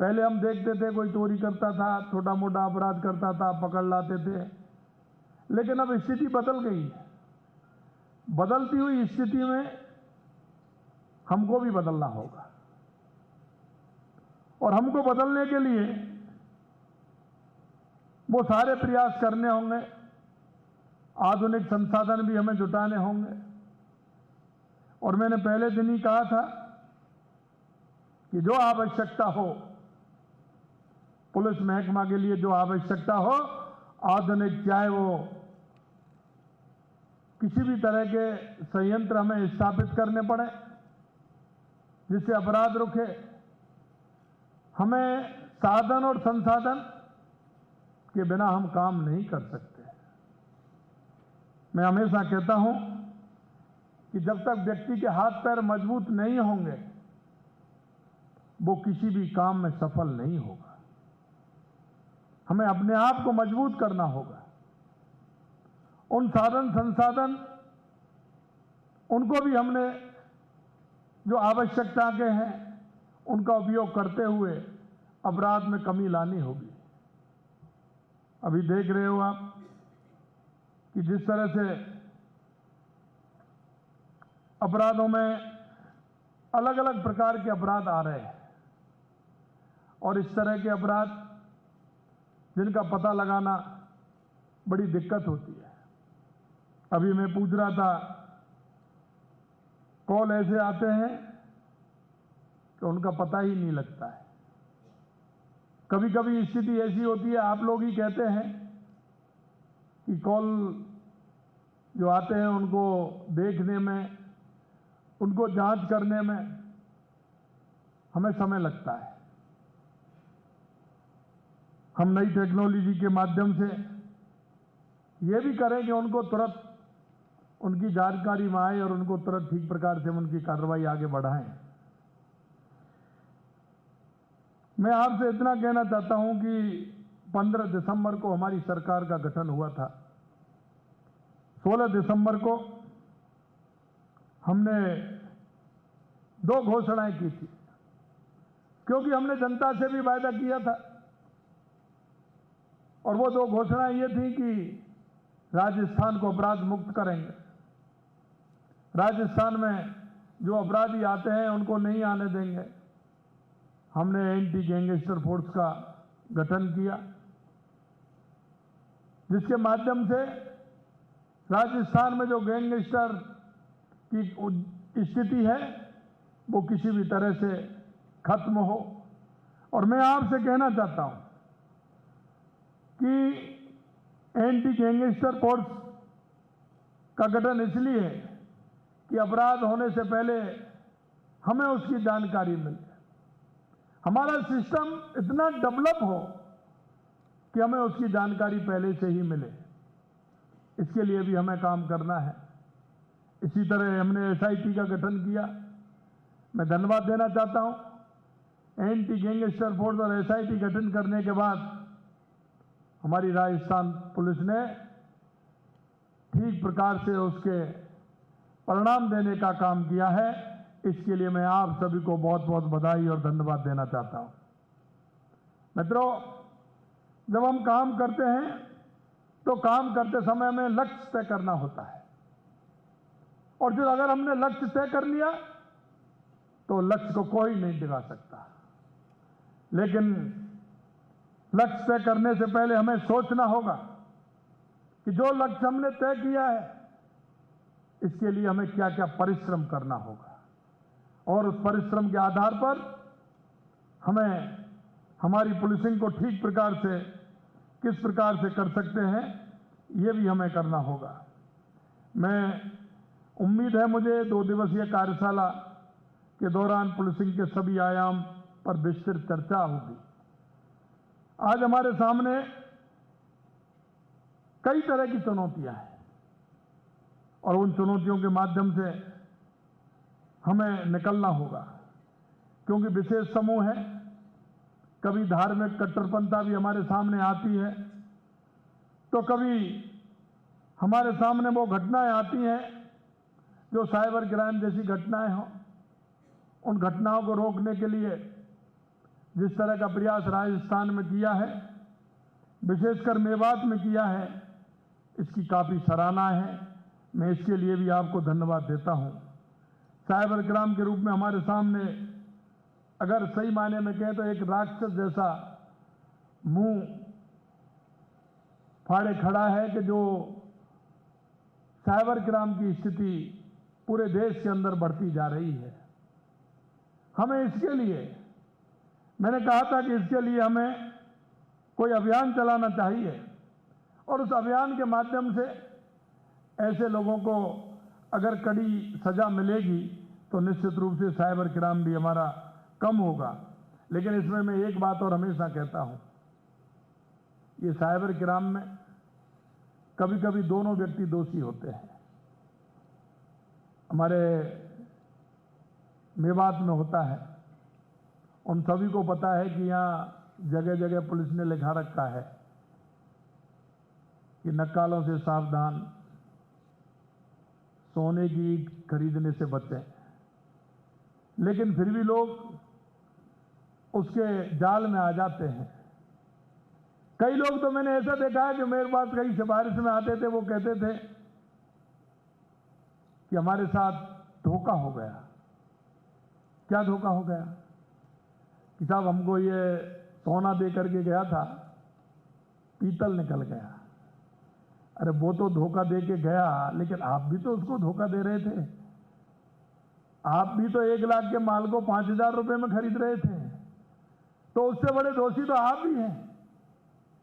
पहले हम देखते थे कोई चोरी करता था, छोटा मोटा अपराध करता था, पकड़ लाते थे, लेकिन अब स्थिति बदल गई है। बदलती हुई स्थिति में हमको भी बदलना होगा और हमको बदलने के लिए वो सारे प्रयास करने होंगे, आधुनिक संसाधन भी हमें जुटाने होंगे। और मैंने पहले दिन ही कहा था कि जो आवश्यकता हो, पुलिस महकमा के लिए जो आवश्यकता हो, आधुनिक, चाहे वो किसी भी तरह के संयंत्र हमें स्थापित करने पड़े जिससे अपराध रुके। हमें साधन और संसाधन के बिना हम काम नहीं कर सकते। मैं हमेशा कहता हूं कि जब तक व्यक्ति के हाथ पैर मजबूत नहीं होंगे वो किसी भी काम में सफल नहीं होगा। हमें अपने आप को मजबूत करना होगा। उन साधन संसाधन उनको भी हमने जो आवश्यकता के हैं उनका उपयोग करते हुए अपराध में कमी लानी होगी। अभी देख रहे हो आप कि जिस तरह से अपराधों में अलग अलग प्रकार के अपराध आ रहे हैं और इस तरह के अपराध जिनका पता लगाना बड़ी दिक्कत होती है। अभी मैं पूछ रहा था, कॉल ऐसे आते हैं कि उनका पता ही नहीं लगता है। कभी कभी स्थिति ऐसी होती है, आप लोग ही कहते हैं कि कॉल जो आते हैं उनको देखने में, उनको जांच करने में हमें समय लगता है। हम नई टेक्नोलॉजी के माध्यम से ये भी करें कि उनको तुरंत उनकी जानकारी में आए और उनको तुरंत ठीक प्रकार से उनकी कार्रवाई आगे बढ़ाएं। मैं आपसे इतना कहना चाहता हूं कि 15 दिसंबर को हमारी सरकार का गठन हुआ था। 16 दिसंबर को हमने 2 घोषणाएं की थी, क्योंकि हमने जनता से भी वायदा किया था और वो 2 घोषणाएं ये थी कि राजस्थान को अपराध मुक्त करेंगे। राजस्थान में जो अपराधी आते हैं उनको नहीं आने देंगे। हमने एंटी गैंगस्टर फोर्स का गठन किया जिसके माध्यम से राजस्थान में जो गैंगस्टर की स्थिति है वो किसी भी तरह से खत्म हो। और मैं आपसे कहना चाहता हूं कि एंटी गैंगस्टर फोर्स का गठन इसलिए है कि अपराध होने से पहले हमें उसकी जानकारी मिले। हमारा सिस्टम इतना डेवलप हो कि हमें उसकी जानकारी पहले से ही मिले। इसके लिए भी हमें काम करना है। इसी तरह हमने एसआईटी का गठन किया। मैं धन्यवाद देना चाहता हूं। एंटी गैंगस्टर फोर्स और एसआईटी गठन करने के बाद हमारी राजस्थान पुलिस ने ठीक प्रकार से उसके परिणाम देने का काम किया है। इसके लिए मैं आप सभी को बहुत बहुत बधाई और धन्यवाद देना चाहता हूं। मित्रों, जब हम काम करते हैं तो काम करते समय में लक्ष्य तय करना होता है और जो अगर हमने लक्ष्य तय कर लिया तो लक्ष्य को कोई नहीं डिगा सकता। लेकिन लक्ष्य तय करने से पहले हमें सोचना होगा कि जो लक्ष्य हमने तय किया है इसके लिए हमें क्या क्या परिश्रम करना होगा और उस परिश्रम के आधार पर हमें हमारी पुलिसिंग को ठीक प्रकार से किस प्रकार से कर सकते हैं ये भी हमें करना होगा। मैं उम्मीद है मुझे 2 दिवसीय कार्यशाला के दौरान पुलिसिंग के सभी आयाम पर विस्तृत चर्चा होगी। आज हमारे सामने कई तरह की चुनौतियां हैं और उन चुनौतियों के माध्यम से हमें निकलना होगा, क्योंकि विशेष समूह है। कभी धार्मिक कट्टरपंथा भी हमारे सामने आती है तो कभी हमारे सामने वो घटनाएं आती हैं जो साइबर क्राइम जैसी घटनाएं हों। उन घटनाओं को रोकने के लिए जिस तरह का प्रयास राजस्थान में किया है, विशेषकर मेवात में किया है, इसकी काफ़ी सराहना है। मैं इसके लिए भी आपको धन्यवाद देता हूं। साइबर क्राइम के रूप में हमारे सामने अगर सही मायने में कहें तो एक राक्षस जैसा मुंह फाड़े खड़ा है कि जो साइबर क्राइम की स्थिति पूरे देश के अंदर बढ़ती जा रही है। हमें इसके लिए, मैंने कहा था कि इसके लिए हमें कोई अभियान चलाना चाहिए और उस अभियान के माध्यम से ऐसे लोगों को अगर कड़ी सजा मिलेगी तो निश्चित रूप से साइबर क्राइम भी हमारा कम होगा। लेकिन इसमें मैं एक बात और हमेशा कहता हूं, ये साइबर क्राइम में कभी कभी दोनों व्यक्ति दोषी होते हैं। हमारे मेवात में होता है, उन सभी को पता है कि यहाँ जगह जगह पुलिस ने लिखा रखा है कि नक्कालों से सावधान, सोने की ईंट खरीदने से बचें। लेकिन फिर भी लोग उसके जाल में आ जाते हैं। कई लोग तो मैंने ऐसा देखा है कि मेरे पास कई सिफारिश में आते थे, वो कहते थे कि हमारे साथ धोखा हो गया। क्या धोखा हो गया? कि साहब हमको ये सोना दे करके गया था, पीतल निकल गया। अरे वो तो धोखा दे के गया, लेकिन आप भी तो उसको धोखा दे रहे थे। आप भी तो 1 लाख के माल को 5,000 रुपए में खरीद रहे थे, तो उससे बड़े दोषी तो आप भी हैं।